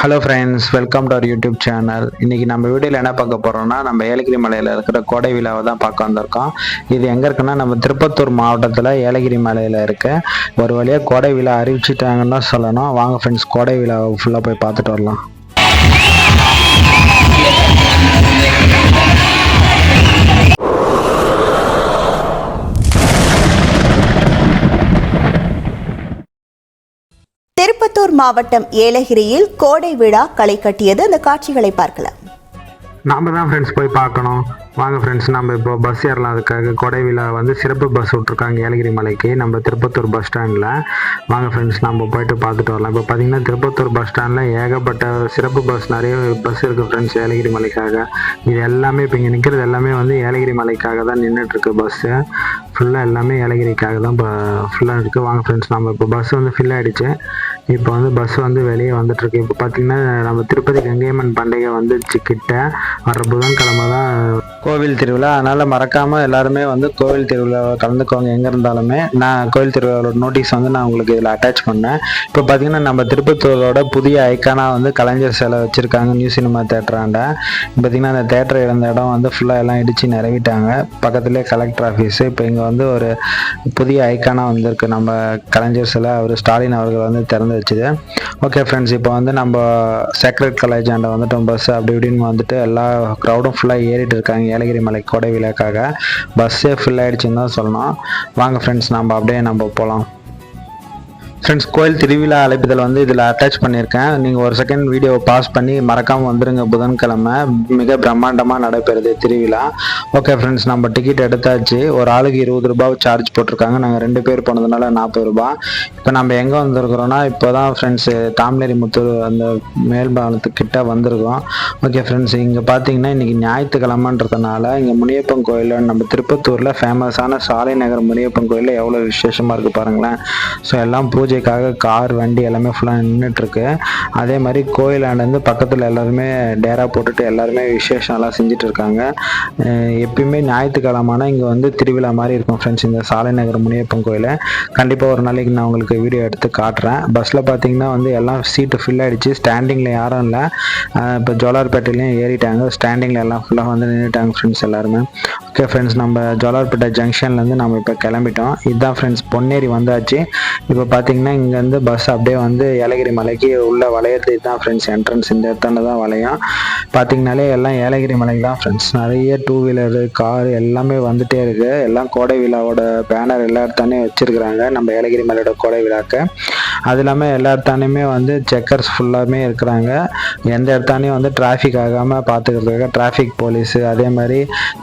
Hello friends, welcome to our YouTube channel. இன்றைக்கி நம்ம வீடியோவில் என்ன பார்க்க போகிறோம்னா, நம்ம ஏலகிரி மலையில் இருக்கிற கோடை விழாவை தான் பார்க்க வந்திருக்கோம். இது எங்கே இருக்குன்னா, நம்ம திருப்பத்தூர் மாவட்டத்தில் ஏலகிரி மலையில் இருக்க ஒரு வழியாக கோடை விழா அறிவிச்சிட்டாங்கன்னு தான் சொல்லணும். வாங்க ஃப்ரெண்ட்ஸ், கோடை விழாவை ஃபுல்லாக போய் பார்த்துட்டு வரலாம். திருப்பத்தூர் மாவட்டம் ஏலகிரியில் கோடை விழா களை கட்டியது. அந்த காட்சிகளை பார்க்கலாம். நாம தான் ஃப்ரெண்ட்ஸ் போய் பார்க்கணும். வாங்க ஃப்ரெண்ட்ஸ், நம்ம இப்போ பஸ் ஏறலாம். அதுக்காக கோடை விழா சிறப்பு பஸ் விட்ருக்காங்க ஏலகிரி மலைக்கு, நம்ம திருப்பத்தூர் பஸ் ஸ்டாண்டில். வாங்க ஃப்ரெண்ட்ஸ், நம்ம போயிட்டு பார்த்துட்டு வரலாம். இப்போ பார்த்தீங்கன்னா திருப்பத்தூர் பஸ் ஸ்டாண்டில் ஏகப்பட்ட சிறப்பு பஸ், நிறைய பஸ் இருக்குது ஃப்ரெண்ட்ஸ் ஏலகிரி மலைக்காக. இது எல்லாமே இப்போ இங்கே நிற்கிறது எல்லாமே ஏலகிரி மலைக்காக தான் நின்றுட்டுருக்கு. பஸ்ஸு ஃபுல்லாக எல்லாமே ஏலகிரிக்காக தான் இப்போ ஃபுல்லாக இருக்குது. வாங்க ஃப்ரெண்ட்ஸ், நம்ம இப்போ பஸ் ஃபில் ஆகிடுச்சு. இப்போ பஸ் வெளியே வந்துட்டுருக்கு. இப்போ பார்த்தீங்கன்னா நம்ம திருப்பதி கங்கையம்மன் பண்டிகை வந்துச்சு கிட்ட. வர புதன்கிழமை தான் கோவில் திருவிழா. அதனால் மறக்காமல் எல்லாருமே கோவில் திருவிழாவை கலந்துக்கோங்க. எங்கே இருந்தாலுமே நான் கோவில் திருவிழாவோட நோட்டீஸ் நான் உங்களுக்கு இதில் அட்டாச் பண்ணேன். இப்போ பார்த்தீங்கன்னா நம்ம திருப்பத்தூரோட புதிய ஐக்கானாக கலைஞர் சிலை வச்சுருக்காங்க நியூ சினிமா தேட்டராண்ட. பார்த்தீங்கன்னா அந்த தேட்டர் இருந்த இடம் ஃபுல்லாக எல்லாம் இடித்து நிறவிட்டாங்க. பக்கத்துலேயே கலெக்டர் ஆஃபீஸு. இப்போ இங்கே ஒரு புதிய ஐக்கானாக வந்திருக்கு நம்ம கலைஞர் சிலை. அவர் ஸ்டாலின் அவர்கள் திறந்து வச்சுது. ஓகே ஃப்ரெண்ட்ஸ், இப்போ நம்ம சேக்ரட் காலேஜ் ஆண்ட வந்துட்டோம். பஸ் அப்படி இப்படின்னு எல்லா க்ரௌடும் ஃபுல்லாக ஏறிட்டு இருக்காங்க ஏலகிரி மலை கோடை விழாக்காக. பஸ்ஸே ஃபுல் ஆகிடுச்சுன்னு தான் சொல்லணும். வாங்க ஃப்ரெண்ட்ஸ், நம்ம அப்படியே போகலாம். ஃப்ரெண்ட்ஸ், கோயில் திருவிழா அழைப்புதல் இதில் அட்டாச் பண்ணியிருக்கேன். நீங்கள் ஒரு செகண்ட் வீடியோவை பாஸ் பண்ணி மறக்காமல் வந்துடுங்க. புதன்கிழமை மிக பிரம்மாண்டமாக நடைபெறுது திருவிழா. ஓகே ஃப்ரெண்ட்ஸ், நம்ம டிக்கெட் எடுத்தாச்சு. ஒரு ஆளுக்கு 20 ரூபாய் சார்ஜ் போட்டிருக்காங்க. நாங்கள் 2 பேர் போனதுனால 40 ரூபாய். இப்போ நம்ம எங்கே வந்திருக்கிறோன்னா, இப்போ தான் ஃப்ரெண்ட்ஸு தாமலேரி முத்தூர் அந்த மேல்பாலத்துக்கிட்ட வந்திருக்கோம். ஓகே ஃப்ரெண்ட்ஸ், இங்கே பார்த்தீங்கன்னா இன்றைக்கி ஞாயிற்றுக்கிழமைன்றதுனால இங்கே முனியப்பன் கோயில், நம்ம திருப்பத்தூரில் ஃபேமஸான சாலை நகர் முனியப்பன் கோயிலில் எவ்வளோ விசேஷமாக இருக்குது பாருங்களேன். ஸோ எல்லாம் பூஜைக்காக கார் வண்டி எல்லாமே ஃபுல்லாக நின்றுட்டுருக்கு. அதே மாதிரி கோயிலாண்டு பக்கத்தில் எல்லாருமே டேரா போட்டுட்டு எல்லாருமே விசேஷம் எல்லாம் செஞ்சுட்டு இருக்காங்க. எப்பயுமே ஞாயிற்றுக்கிழமைனா இங்கே திருவிழா மாதிரி இருக்கும் ஃப்ரெண்ட்ஸ் இந்த சாலை நகர் முனியப்பன் கோயில். கண்டிப்பாக ஒரு நாளைக்கு நான் உங்களுக்கு வீடியோ எடுத்து காட்டுறேன். பஸ்ஸில் பார்த்தீங்கன்னா எல்லாம் சீட்டு ஃபில் ஆகிடுச்சு. ஸ்டாண்டிங்கில் யாரும் இல்லை. இப்போ ஜோலார்பேட்டையிலையும் ஏறிட்டாங்க. ஸ்டாண்டிங்கில் எல்லாம் ஃபுல்லாக நின்றுட்டாங்க ஃப்ரெண்ட்ஸ் எல்லாருமே. ஓகே ஃப்ரெண்ட்ஸ், நம்ம ஜோலார்பேட்டை ஜங்ஷன்லேருந்து நம்ம இப்போ கிளம்பிட்டோம். இதுதான் ஃப்ரெண்ட்ஸ் பொன்னேரி வந்தாச்சு. இப்போ பார்த்தீங்கன்னா இங்கேருந்து பஸ் அப்படியே ஏலகிரி மலைக்கு உள்ள வளையத்து தான் ஃப்ரெண்ட்ஸ் என்ட்ரன்ஸ். இந்த இடத்தாண்ட தான் வளையம். பார்த்தீங்கனாலே எல்லாம் ஏலகிரி மலைக்கு தான் ஃப்ரெண்ட்ஸ். நிறைய 2 வீலரு கார் எல்லாமே வந்துட்டே இருக்குது. எல்லாம் கோடை விழாவோட பேனர் எல்லா இடத்தானே வச்சுருக்குறாங்க நம்ம ஏலகிரி மலையோட கோடை விழாக்கு. அது இல்லாமல் எல்லா இடத்தானையுமே செக்கர்ஸ் ஃபுல்லாமே இருக்கிறாங்க. எந்த இடத்தானையும் டிராஃபிக் ஆகாமல் பார்த்துக்கிறதுக்காக டிராஃபிக் போலீஸு, அதே மாதிரி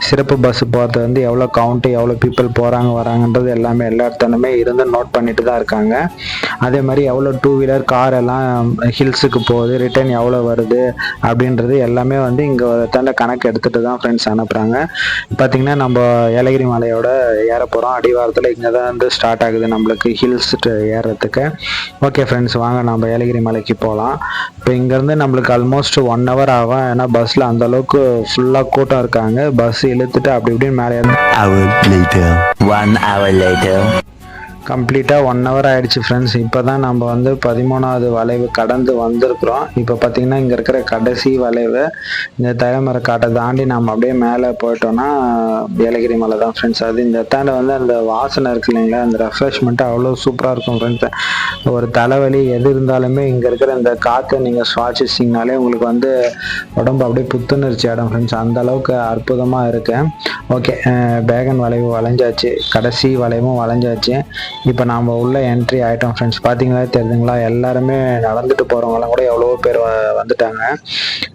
சிறப்பு பஸ் போகிறது எவ்வளோ கவுண்ட்டு, எவ்வளோ பீப்புள் போகிறாங்க வராங்கன்றது எல்லாமே எல்லா இடத்தானுமே நோட் பண்ணிட்டு தான் இருக்காங்க. அதே மாதிரி எவ்வளோ 2 வீலர் கார் எல்லாம் ஹில்ஸுக்கு போகுது, ரிட்டர்ன் எவ்வளோ வருது அப்படின்றது எல்லாமே இங்கே தாண்ட கணக்கு எடுத்துகிட்டு தான் ஃப்ரெண்ட்ஸ் அனுப்புகிறாங்க. பார்த்தீங்கன்னா நம்ம ஏலகிரி மலையோட ஏற போகிறோம். அடிவாரத்தில் இங்கே தான் ஸ்டார்ட் ஆகுது நம்மளுக்கு ஹில்ஸ் ஏறுறதுக்கு. ஓகே ஃப்ரெண்ட்ஸ், வாங்க நம்ம ஏலகிரி மலைக்கு போகலாம். இப்போ இங்கேருந்து நம்மளுக்கு ஆல்மோஸ்ட் 1 hour ஆகும். ஏன்னா பஸ்ஸில் அந்தளவுக்கு ஃபுல்லாக கூட்டம் இருக்காங்க. பஸ் இழுத்துட்டு அப்படி இப்படின்னு மேலே கம்ப்ளீட்டாக 1 hour ஆகிடுச்சு ஃப்ரெண்ட்ஸ். இப்போ தான் நம்ம 13வது வளைவு கடந்து வந்திருக்கிறோம். இப்போ பார்த்திங்கன்னா இங்கே இருக்கிற கடைசி வளைவு இந்த தயமர காட்டை தாண்டி நம்ம அப்படியே மேலே போயிட்டோம்னா ஏலகிரி மலை தான் ஃப்ரெண்ட்ஸ். அது இந்த தாண்ட அந்த வாசனை இருக்கு இல்லைங்களா, அந்த ரெஃப்ரெஷ்மெண்ட்டு அவ்வளோ சூப்பராக இருக்கும் ஃப்ரெண்ட்ஸ். ஒரு தலைவலி எது இருந்தாலுமே இங்கே இருக்கிற இந்த காற்றை நீங்கள் சுவாசிச்சிங்கனாலே உங்களுக்கு உடம்பு அப்படியே புத்துணர்ச்சி ஆகிடும் ஃப்ரெண்ட்ஸ். அந்த அளவுக்கு அற்புதமாக இருக்கு. ஓகே, பேகன் வளைவு வளைஞ்சாச்சு, கடைசி வளைவும் வளைஞ்சாச்சு. இப்போ நாம் உள்ள என்ட்ரி ஆகிட்டோம் ஃப்ரெண்ட்ஸ். பார்த்தீங்களா தெரியுதுங்களா, எல்லாருமே நடந்துட்டு போகிறவங்களாம் கூட எவ்வளோ பேர் வந்துட்டாங்க.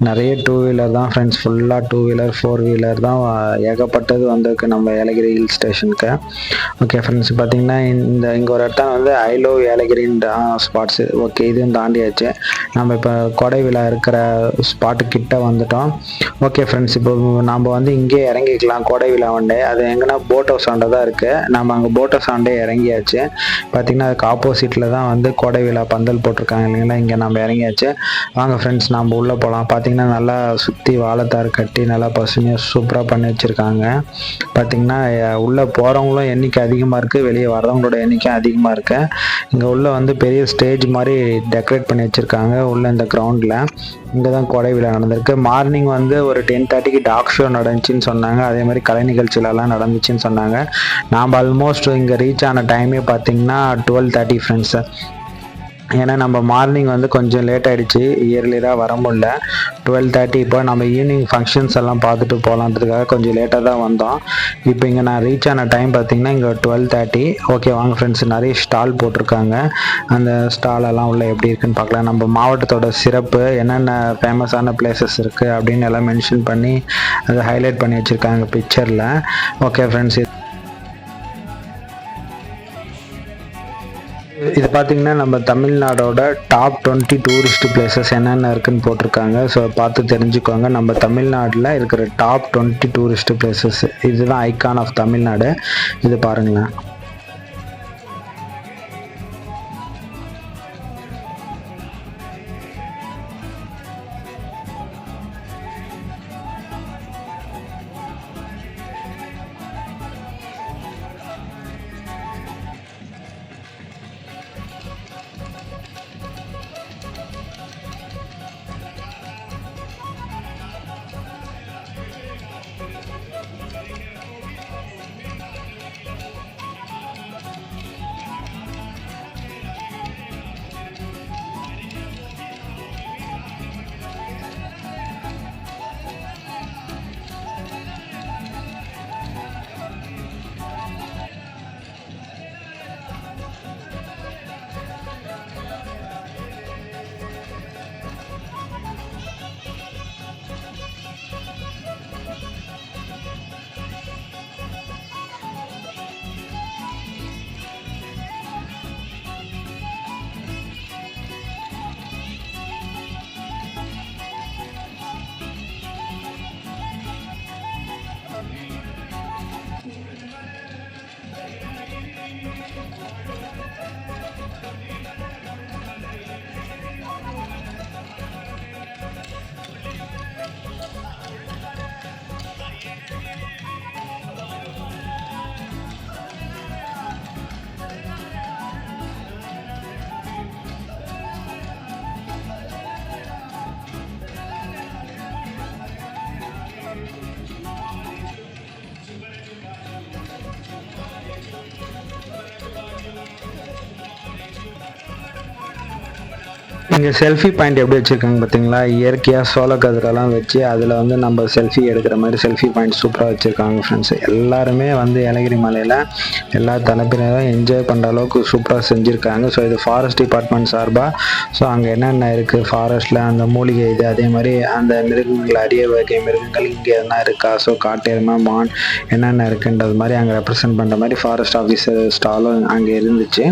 நிறைய 2 வீலர் தான் ஃப்ரெண்ட்ஸ், ஃபுல்லாக 2 வீலர் 4 வீலர் தான் ஏகப்பட்டது வந்திருக்கு நம்ம ஏலகிரி ஹில் ஸ்டேஷனுக்கு. ஓகே ஃப்ரெண்ட்ஸ், பார்த்தீங்கன்னா இங்கே ஒரு இடத்த ஐ லவ் ஏலகிரின்ற ஸ்பாட்ஸு. ஓகே, இதுவும் தாண்டியாச்சு. நம்ம இப்போ கோடை விழா இருக்கிற ஸ்பாட்டு கிட்ட வந்துட்டோம். ஓகே ஃப்ரெண்ட்ஸ், இப்போ நம்ம இங்கே இறங்கிக்கலாம் கோடை விழா வண்டே. அது எங்கன்னா போட் ஹவுஸ் ஆண்டை தான் இருக்குது. நம்ம அங்கே போட் ஹவுஸ் ஆண்டே இறங்கியாச்சு. இறங்கியாச்சு. பார்த்திங்கன்னா அதுக்கு ஆப்போசிட்டில் தான் வந்து கோடை விழா பந்தல் போட்டிருக்காங்க இல்லைங்களா, இங்கே நம்ம இறங்கியாச்சு. வாங்க ஃப்ரெண்ட்ஸ் நம்ம உள்ளே போகலாம். பார்த்திங்கன்னா நல்லா சுற்றி வாழைத்தார் கட்டி நல்லா பசுமையாக சூப்பராக பண்ணி வச்சுருக்காங்க. பார்த்திங்கன்னா உள்ளே போகிறவங்களும் எண்ணிக்கை அதிகமாக இருக்குது, வெளியே வர்றவங்களோட எண்ணிக்கை அதிகமாக இருக்குது. இங்கே உள்ளே வந்து பெரிய ஸ்டேஜ் மாதிரி டெக்கரேட் பண்ணி வச்சுருக்காங்க உள்ளே இந்த கிரவுண்டில். இங்கே தான் கோடை விழா நடந்திருக்கு. மார்னிங் வந்து ஒரு 10:30க்கு டாக் ஷோ நடந்துச்சின்னு சொன்னாங்க. அதே மாதிரி கலை நிகழ்ச்சிகளெல்லாம் நடந்துச்சுன்னு சொன்னாங்க. நாம் ஆல்மோஸ்ட் இங்கே ரீச் ஆன டைமே பார்த்திங்கன்னா 12:30 ஃப்ரெண்ட்ஸு. ஏன்னா நம்ம மார்னிங் வந்து கொஞ்சம் லேட் ஆகிடுச்சு, இயர்லியராக வர முடியல. 12:30 இப்போ நம்ம ஈவினிங் ஃபங்க்ஷன்ஸ் எல்லாம் பார்த்துட்டு போகலான்றதுக்காக கொஞ்சம் லேட்டாக தான் வந்தோம். இப்போ இங்கே நான் ரீச் ஆன டைம் பார்த்திங்கன்னா இங்கே 12:30. ஓகே வாங்க ஃப்ரெண்ட்ஸ், நிறைய ஸ்டால் போட்டிருக்காங்க. அந்த ஸ்டாலெல்லாம் உள்ள எப்படி இருக்குன்னு பார்க்கலாம். நம்ம மாவட்டத்தோட சிறப்பு என்னென்ன ஃபேமஸான பிளேசஸ் இருக்குது அப்படின்னு எல்லாம் மென்ஷன் பண்ணி அதை ஹைலைட் பண்ணி வச்சுருக்காங்க பிக்சரில். ஓகே ஃப்ரெண்ட்ஸ், இது பார்த்திங்கன்னா நம்ம தமிழ்நாடோட டாப் 20 டூரிஸ்ட் பிளேசஸ் என்னென்ன இருக்குன்னு போட்டிருக்காங்க. ஸோ பார்த்து தெரிஞ்சுக்கோங்க. நம்ம தமிழ்நாட்டில் இருக்கிற டாப் 20 டூரிஸ்ட் பிளேசஸ் இதுதான் ஐகான் ஆஃப் தமிழ்நாடு. இது பாருங்களேன். இங்கே செல்ஃபி பாயிண்ட் எப்படி வச்சுருக்காங்க பார்த்தீங்களா, இயற்கையாக சோளக்கதிரெல்லாம் வச்சு அதில் வந்து நம்ம செல்ஃபி எடுக்கிற மாதிரி செல்ஃபி பாயிண்ட் சூப்பராக வச்சுருக்காங்க ஃப்ரெண்ட்ஸ். எல்லாருமே வந்து ஏலகிரி மலையில் எல்லா தலைப்பினரும் என்ஜாய் பண்ணுற அளவுக்கு சூப்பராக செஞ்சுருக்காங்க. ஸோ இது ஃபாரஸ்ட் டிபார்ட்மெண்ட் சார்பாக. ஸோ அங்கே என்னென்ன இருக்குது ஃபாரஸ்ட்டில் அந்த மூலிகை இது, அதே மாதிரி அந்த மிருகங்கள் அரிய வகை மிருகங்கள் இங்கே என்ன இருக்கா, ஸோ காட்டெருமை மான் என்னென்ன இருக்குன்றது மாதிரி அங்கே ரெப்ரசென்ட் பண்ணுற மாதிரி ஃபாரஸ்ட் ஆஃபீஸர் ஸ்டாலும் அங்கே இருந்துச்சு.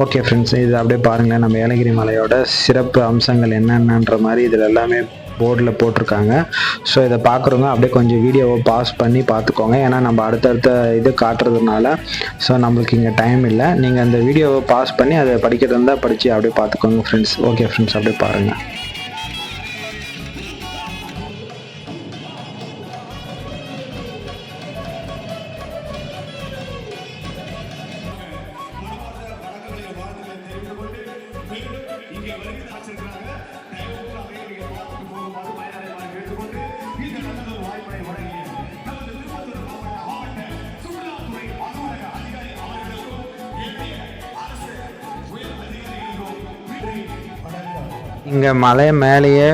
ஓகே ஃப்ரெண்ட்ஸ், இது அப்படியே பாருங்களேன். நம்ம ஏலகிரி மலையோட சிறப்பு அம்சங்கள் என்னென்னன்ற மாதிரி இதில் எல்லாமே போர்டில் போட்டிருக்காங்க. ஸோ இதை பார்க்குறவங்க அப்படியே கொஞ்சம் வீடியோவை பாஸ் பண்ணி பார்த்துக்கோங்க. ஏன்னா நம்ம அடுத்தடுத்த இது காட்டுறதுனால ஸோ நம்மளுக்கு இங்கே டைம் இல்லை. நீங்கள் அந்த வீடியோவை பாஸ் பண்ணி அதை படிக்கிறது இருந்தால் படித்து அப்படியே பார்த்துக்கோங்க ஃப்ரெண்ட்ஸ். ஓகே ஃப்ரெண்ட்ஸ், அப்படியே பாருங்கள். இங்கே மலை மேலேயே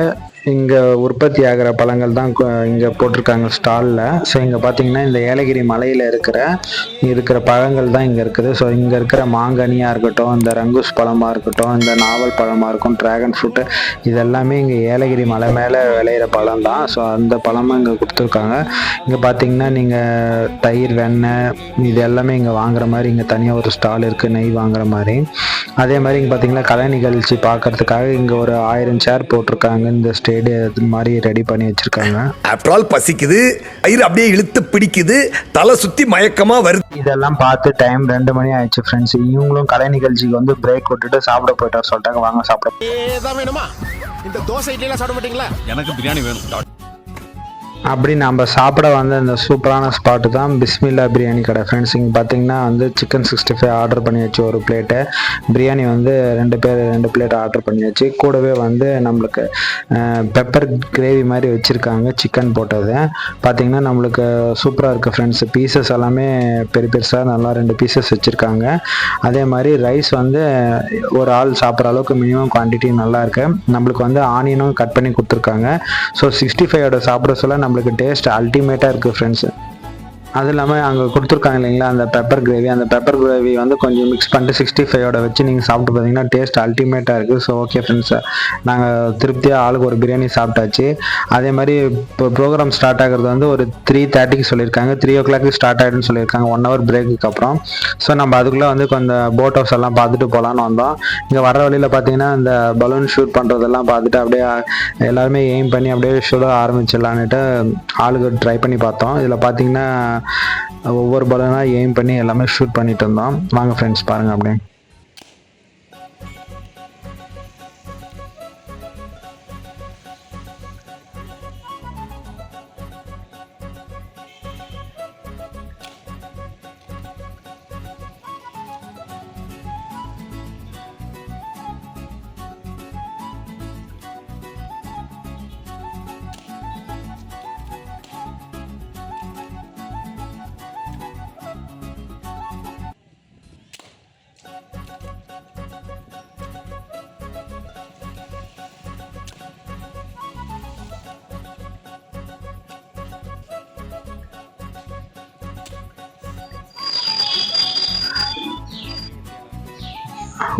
இங்கே உற்பத்தி ஆகிற பழங்கள் தான் இங்கே போட்டிருக்காங்க ஸ்டாலில். ஸோ இங்கே பார்த்தீங்கன்னா இந்த ஏலகிரி மலையில் இருக்கிற பழங்கள் தான் இங்கே இருக்குது. ஸோ இங்கே இருக்கிற மாங்கனியாக இருக்கட்டும், இந்த ரங்கூஸ் பழமாக இருக்கட்டும், இந்த நாவல் பழமாக இருக்கும், ட்ராகன் ஃப்ரூட்டு, இது எல்லாமே இங்கே ஏலகிரி மலை மேலே விளையிற பழம் தான். ஸோ அந்த பழமும் இங்கே கொடுத்துருக்காங்க. இங்கே பார்த்தீங்கன்னா நீங்கள் தயிர், வெண்ணெய் இது எல்லாமே இங்கே வாங்குற மாதிரி இங்கே தனியாக ஒரு ஸ்டால் இருக்குது, நெய் வாங்குற மாதிரி. அதே மாதிரி இங்கே பார்த்தீங்கன்னா கலை நிகழ்ச்சி பார்க்கறதுக்காக இங்கே ஒரு 1000 சேர் போட்டிருக்காங்க இந்த ஸ்டேடியம் மாதிரி ரெடி பண்ணி வச்சுருக்காங்க. ஆஃப்டர் ஆல் பசிக்குது, வயிறு அப்படியே இழுத்து பிடிக்குது, தலை சுற்றி மயக்கமாக வருது. இதெல்லாம் பார்த்து டைம் 2 மணி ஆயிடுச்சு ஃப்ரெண்ட்ஸ். இவங்களும் கலை நிகழ்ச்சிக்கு வந்து பிரேக் விட்டுட்டு சாப்பிட போயிட்டார். சொல்லிட்டாங்க வாங்க சாப்பிட. வேணுமா? இந்த தோசை இட்லி எல்லாம் சாப்பிட மாட்டீங்களா? எனக்கு பிரியாணி வேணும். அப்படி நம்ம சாப்பிட வந்த இந்த சூப்பரான ஸ்பாட்டு தான் பிஸ்மில்லா பிரியாணி கடை ஃப்ரெண்ட்ஸ். இங்கே பார்த்தீங்கன்னா வந்து சிக்கன் 65 ஆர்டர் பண்ணி வச்சு ஒரு பிளேட்டு, பிரியாணி வந்து 2 பிளேட் ஆர்டர் பண்ணி வச்சு, கூடவே வந்து நம்மளுக்கு பெப்பர் கிரேவி மாதிரி வச்சுருக்காங்க, சிக்கன் போட்டது. பார்த்திங்கன்னா நம்மளுக்கு சூப்பராக இருக்குது ஃப்ரெண்ட்ஸ். பீசஸ் எல்லாமே பெருசாக நல்லா 2 பீசஸ் வச்சுருக்காங்க. அதே மாதிரி ரைஸ் வந்து ஒரு ஆள் சாப்பிட்ற அளவுக்கு மினிமம் குவான்டிட்டி நல்லா இருக்கு. நம்மளுக்கு வந்து ஆனியனும் கட் பண்ணி கொடுத்துருக்காங்க. ஸோ 65 சாப்பிட சொல்ல நம்மளுக்கு டேஸ்ட் அல்டிமேட்டாக இருக்குது ஃப்ரெண்ட்ஸ். அது இல்லாமல் அங்கே கொடுத்துருக்காங்க இல்லைங்களா அந்த பெப்பர் கிரேவி, அந்த பெப்பர் கிரேவி வந்து கொஞ்சம் மிக்ஸ் பண்ணிட்டு 65 வச்சு நீங்கள் சாப்பிட்டு பார்த்தீங்கன்னா டேஸ்ட் அல்டிமேட்டாக இருக்குது. ஸோ ஓகே ஃப்ரெண்ட்ஸ், நாங்கள் திருப்தியாக ஆளுக்கு ஒரு பிரியாணி சாப்பிட்டாச்சு. அதே மாதிரி இப்போ ப்ரோக்ராம் ஸ்டார்ட் ஆகிறது வந்து ஒரு 3:30க்கு சொல்லியிருக்காங்க. 3 o'clock ஸ்டார்ட் ஆகிடுன்னு சொல்லியிருக்காங்க, 1 hour பிரேக்குக்கு அப்புறம். ஸோ நம்ம அதுக்குள்ளே வந்து கொஞ்சம் போட் ஹவுஸ் எல்லாம் பார்த்துட்டு போகலான்னு வந்தோம். இங்கே வர வழியில் பார்த்தீங்கன்னா இந்த பலூன் ஷூட் பண்ணுறதெல்லாம் பார்த்துட்டு அப்படியே எல்லாருமே எய்ம் பண்ணி அப்படியே ஷூட ஆரம்பிச்சிடலான்னுட்டு ஆளுக்கு ட்ரை பண்ணி பார்த்தோம். இதில் பார்த்தீங்கன்னா ஒவ்வொரு பலூனாக எய்ம் பண்ணி எல்லாமே ஷூட் பண்ணிட்டு இருந்தோம். வாங்க ஃப்ரெண்ட்ஸ் பாருங்கள் அப்படியே.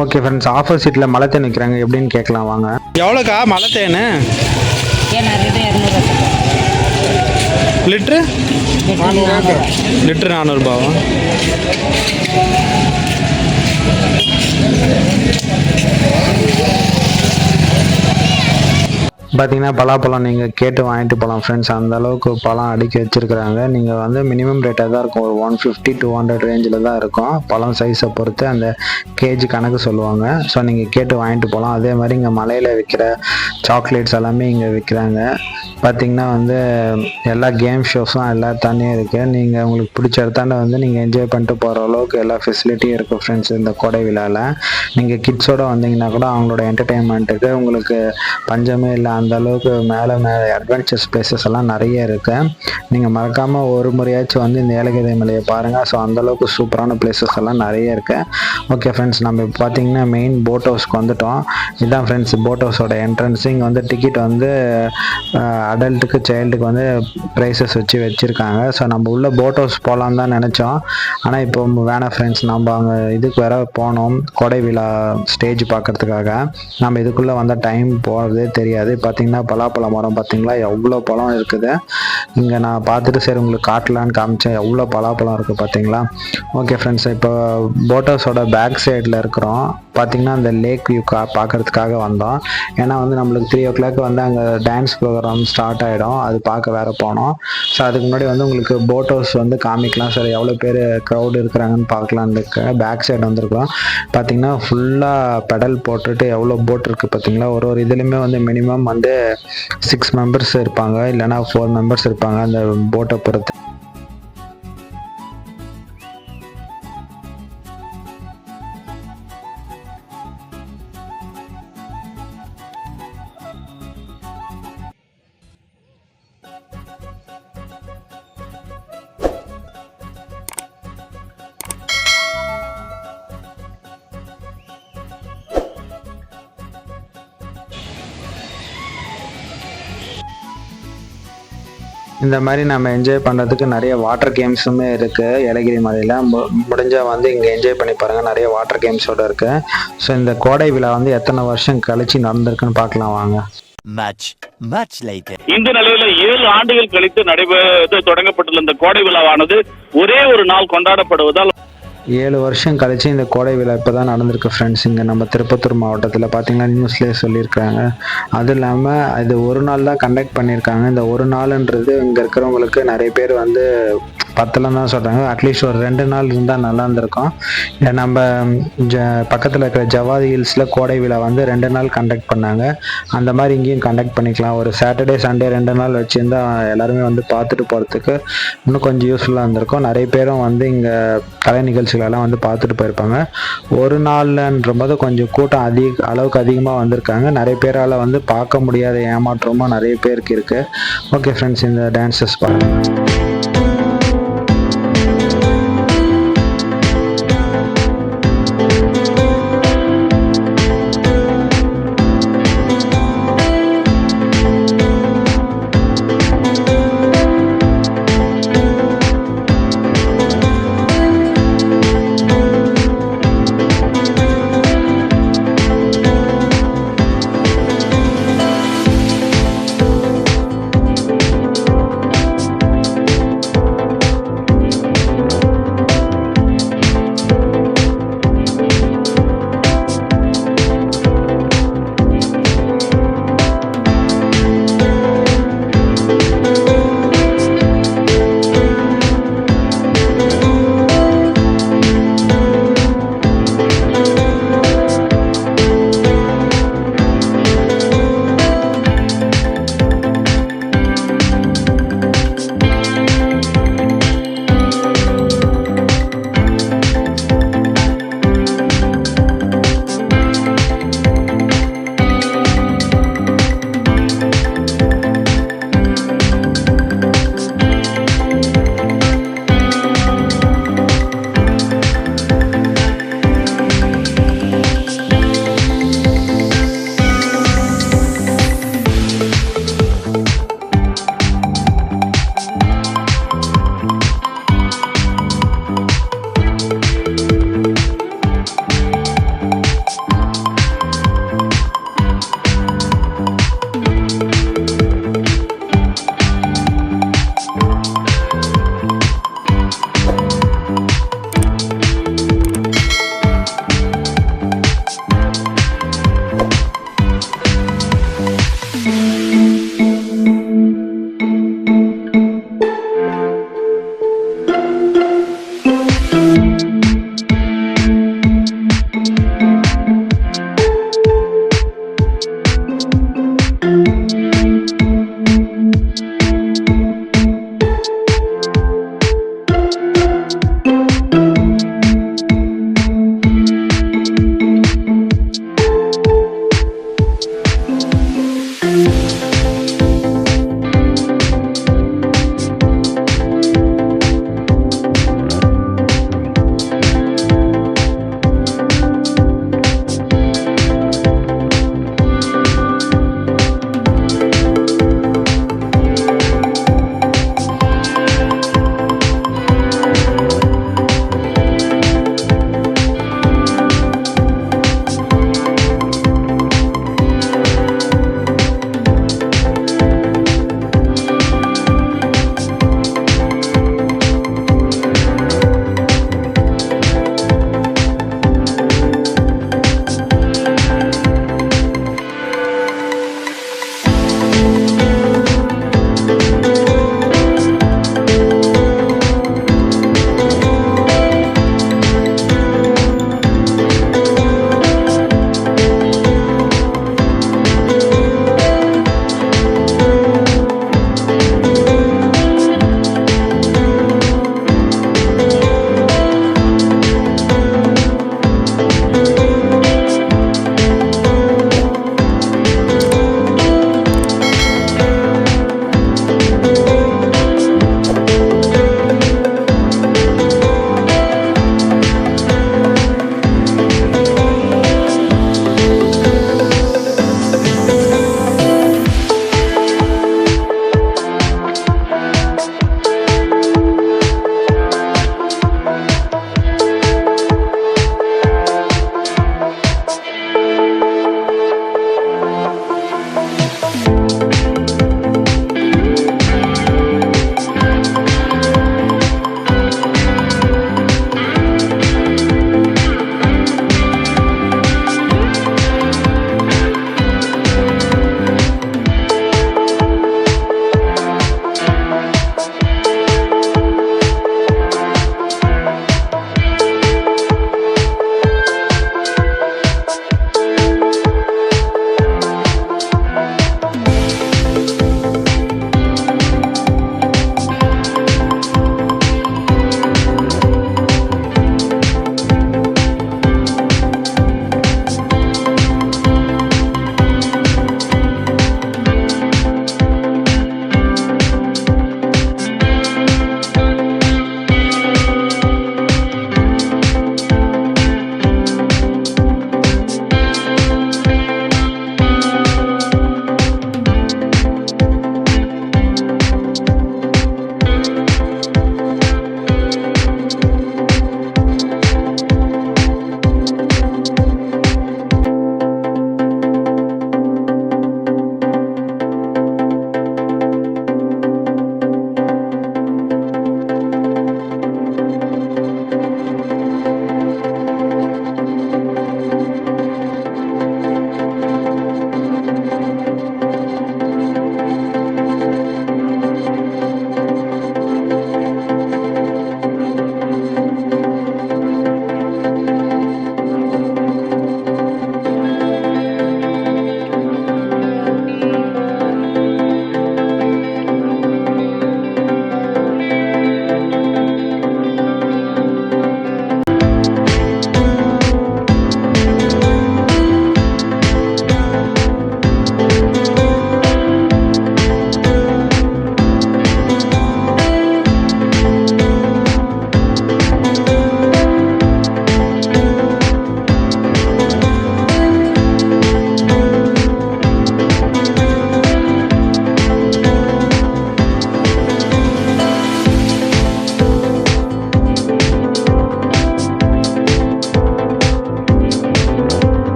ஓகே ஃப்ரெண்ட்ஸ், ஆப்போசிட்டில் மலை தேன் விற்கிறாங்க, எப்படின்னு கேட்கலாம் வாங்க. எவ்வளோக்கா மலை தேன்? லிட்ரு 400 ரூபாவா? பார்த்தீங்கன்னா பலாப்பழம் நீங்கள் கேட்டு வாங்கிட்டு போகலாம் ஃப்ரெண்ட்ஸ். அந்த அளவுக்கு பழம் அடுக்கி வச்சுருக்குறாங்க. நீங்கள் வந்து மினிமம் ரேட்டாக தான் இருக்கும், ஒரு 150 to 200 ரேஞ்சில் தான் இருக்கும். பழம் சைஸை பொறுத்து அந்த கேஜி கணக்கு சொல்லுவாங்க. ஸோ நீங்கள் கேட்டு வாங்கிட்டு போகலாம். அதே மாதிரி இங்கே மலையில் விற்கிற சாக்லேட்ஸ் எல்லாமே இங்கே விற்கிறாங்க. பார்த்திங்கன்னா வந்து எல்லா கேம் ஷோஸும் எல்லா தண்ணியும் இருக்குது. நீங்கள் உங்களுக்கு பிடிச்ச இடத்தாண்ட வந்து நீங்கள் என்ஜாய் பண்ணிட்டு போகிற அளவுக்கு எல்லா ஃபெசிலிட்டியும் இருக்குது ஃப்ரெண்ட்ஸ் இந்த கோடை விழாவில். நீங்கள் கிட்ஸோடு வந்தீங்கன்னா கூட அவங்களோட என்டர்டெயின்மெண்ட்டுக்கு உங்களுக்கு பஞ்சமே இல்லை. அந்த அளவுக்கு மேலே அட்வென்ச்சர்ஸ் பிளேசஸ் எல்லாம் நிறைய இருக்குது. நீங்கள் மறக்காமல் ஒரு முறையாச்சும் வந்து இந்த ஏலகிரி மலையை பாருங்கள். ஸோ அந்தளவுக்கு சூப்பரான பிளேசஸ் எல்லாம் நிறைய இருக்குது. ஓகே ஃப்ரெண்ட்ஸ், நம்ம இப்போ பார்த்தீங்கன்னா மெயின் போட் ஹவுஸ்க்கு வந்துட்டோம். இதுதான் ஃப்ரெண்ட்ஸ் போட் ஹவுஸோட என்ட்ரன்ஸ். இங்கே வந்து டிக்கெட் வந்து அடல்ட்டுக்கு சைல்டுக்கு வந்து ப்ரைஸஸ் வச்சுருக்காங்க. ஸோ நம்ம உள்ள போட் ஹவுஸ் போகலான்னு தான் நினச்சோம். ஆனால் இப்போ வேணாம் ஃப்ரெண்ட்ஸ், நம்ம அங்கே இதுக்கு வேற போனோம் கோடை விழா ஸ்டேஜ் பார்க்குறதுக்காக. நம்ம இதுக்குள்ளே வந்தால் டைம் போகிறதே தெரியாது. பார்த்தீங்கன்னா பலாப்பழம் மரம் பார்த்தீங்களா எவ்வளோ பழம் இருக்குது. இங்கே நான் பார்த்துட்டு சரி உங்களுக்கு காட்டலான்னு காமிச்சேன், எவ்வளோ பலாப்பழம் இருக்குது பார்த்தீங்களா. ஓகே ஃப்ரெண்ட்ஸ், இப்போ போட் ஹவுஸோட பேக் சைடில் இருக்கிறோம். பார்த்திங்கன்னா அந்த லேக் வியூ பார்க்குறதுக்காக வந்தோம். ஏன்னா வந்து நம்மளுக்கு 3 o'clock வந்து அங்கே டான்ஸ் ப்ரோக்ராம் ஸ்டார்ட் ஆகிடும், அது பார்க்க வேறு போனோம். ஸோ அதுக்கு முன்னாடி வந்து உங்களுக்கு போட் ஹவுஸ் வந்து காமிக்கலாம். சரி எவ்வளோ பேர் க்ரௌடு இருக்கிறாங்கன்னு பார்க்கலாம். அந்த பேக் சைடு வந்துருக்கோம். பார்த்திங்கன்னா ஃபுல்லாக பெடல் போட்டுட்டு எவ்வளோ போட் இருக்குது பார்த்திங்களா. ஒரு இதுலேயுமே வந்து மினிமம் வந்து 6 members இருப்பாங்க, இல்லைனா 4 members இருப்பாங்க அந்த போட்டை பொறுத்து. இந்த மாதிரி நம்ம என்ஜாய் பண்ணுறதுக்கு நிறைய வாட்டர் கேம்ஸுமே இருக்குது ஏலகிரி மலையில். முடிஞ்சால் வந்து இங்கே என்ஜாய் பண்ணி பாருங்கள், நிறைய வாட்டர் கேம்ஸோடு இருக்குது. ஸோ இந்த கோடை விழா வந்து எத்தனை வருஷம் கழிச்சு நடந்திருக்குன்னு பார்க்கலாம் வாங்க. இந்த நிலையில 7 ஆண்டுகள் கழித்து தொடங்கப்பட்டுள்ள இந்த கோடை விழாவானது ஒரே ஒரு நாள் கொண்டாடப்படுவதால் 7 வருஷம் கழிச்சு இந்த கோடை விழா இப்போ தான் நடந்திருக்கு ஃப்ரெண்ட்ஸ். இங்கே நம்ம திருப்பத்தூர் மாவட்டத்தில் பார்த்தீங்கன்னா நியூஸ்லேயே சொல்லியிருக்காங்க. அதுவும் இல்லாமல் இது ஒரு நாள் தான் கண்டக்ட் பண்ணியிருக்காங்க. இந்த ஒரு நாளுன்றது இங்கே இருக்கிறவங்களுக்கு நிறைய பேர் வந்து பத்தலன்னு தான் சொல்கிறாங்க. அட்லீஸ்ட் ஒரு 2 நாள் இருந்தால் நல்லா இருந்திருக்கும். நம்ம பக்கத்தில் இருக்கிற ஜவாதி ஹில்ஸில் கோடை விழா வந்து 2 நாள் கண்டக்ட் பண்ணாங்க. அந்த மாதிரி இங்கேயும் கண்டக்ட் பண்ணிக்கலாம். ஒரு சாட்டர்டே சண்டே 2 நாள் வச்சுருந்தா எல்லாருமே வந்து பார்த்துட்டு போகிறதுக்கு இன்னும் கொஞ்சம் யூஸ்ஃபுல்லாக இருந்திருக்கும். நிறைய பேரும் வந்து இங்கே கலை நிகழ்ச்சிகளெல்லாம் வந்து பார்த்துட்டு போயிருப்பாங்க. ஒரு நாள்ன்ற போது கொஞ்சம் கூட்டம் அளவுக்கு அதிகமாக வந்திருக்காங்க. நிறைய பேரால் வந்து பார்க்க முடியாத ஏமாற்றமும் நிறைய பேருக்கு இருக்குது. ஓகே ஃப்ரெண்ட்ஸ், இந்த டான்ஸஸ் பாருங்கள்.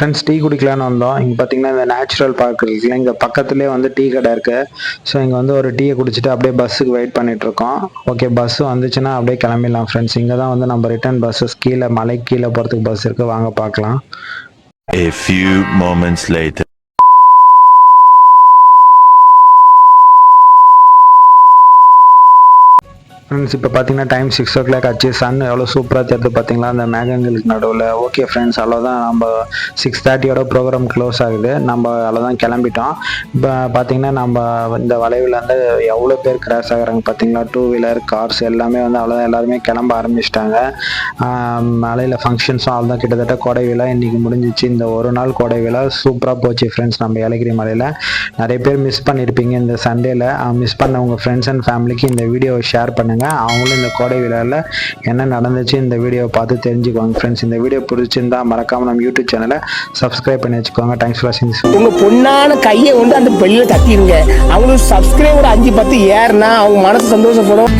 ஃப்ரெண்ட்ஸ் டீ குடிக்கலான்னு வந்தோம். இங்கே பார்த்தீங்கன்னா இந்த நேச்சுரல் பார்க் இருக்குல்ல, இங்கே பக்கத்துலேயே வந்து டீ கடை இருக்குது. ஸோ இங்கே வந்து ஒரு டீயை குடிச்சிட்டு அப்படியே பஸ்ஸுக்கு வெயிட் பண்ணிகிட்ருக்கோம். ஓகே, பஸ்ஸு வந்துச்சுன்னா அப்படியே கிளம்பிடலாம் ஃப்ரெண்ட்ஸ். இங்கே தான் வந்து நம்ம ரிட்டர்ன் பஸ்ஸஸ் கீழே மலைக்கு கீழே போகிறதுக்கு பஸ் இருக்குது, வாங்க பார்க்கலாம். A few moments later. Friends இப்போ பார்த்தீங்கன்னா டைம் 6 o'clock ஆச்சு. சன் எவ்வளோ சூப்பராக தெரியுது பார்த்தீங்களா அந்த மேகங்களுக்கு நடுவில். ஓகே ஃப்ரெண்ட்ஸ், அவ்வளோதான், நம்ம 6:30 ப்ரோக்ராம் க்ளோஸ் ஆகுது. நம்ம அவ்வளோதான் கிளம்பிட்டோம். இப்போ பார்த்தீங்கன்னா நம்ம இந்த வளைவில் வந்து எவ்வளோ பேர் கிராஸ் ஆகுறாங்க பார்த்தீங்களா. 2 வீலர் கார்ஸ் எல்லாமே வந்து அவ்வளோதான், எல்லாருமே கிளம்ப ஆரம்பிச்சிட்டாங்க. மலையில் ஃபங்க்ஷன்ஸும் அவ்வளோதான். கிட்டத்தட்ட கோடை விழா இன்றைக்கி முடிஞ்சிச்சு. இந்த ஒரு நாள் கோடை விழா சூப்பராக போச்சு ஃப்ரெண்ட்ஸ். நம்ம ஏலகிரி மலையில் நிறைய பேர் மிஸ் பண்ணியிருப்பீங்க இந்த சண்டேல. மிஸ் பண்ண உங்கள் ஃப்ரெண்ட்ஸ் அண்ட் ஃபேமிலிக்கு இந்த வீடியோவை ஷேர் பண்ணுங்கள். அவங்களும் இந்த கோடை விழாவில் என்ன நடந்துச்சு இந்த வீடியோவை பார்த்து தெரிஞ்சுக்கோங்க ஃப்ரெண்ட்ஸ். இந்த வீடியோ பிடிச்சிருந்தா மறக்காமல் நம்ம யூடியூப் சேனலை சப்ஸ்கிரைப் பண்ணி வச்சுக்கோங்க. தேங்க்ஸ் ஃபார் வாட்சிங். உங்க பொண்ணான கையை வந்து அந்த பெல்ல தட்டிடுங்க. அவங்களுக்கு சப்ஸ்கிரைபர் 5-10 ஏறுனா அவங்க மனசு சந்தோஷப்படும்.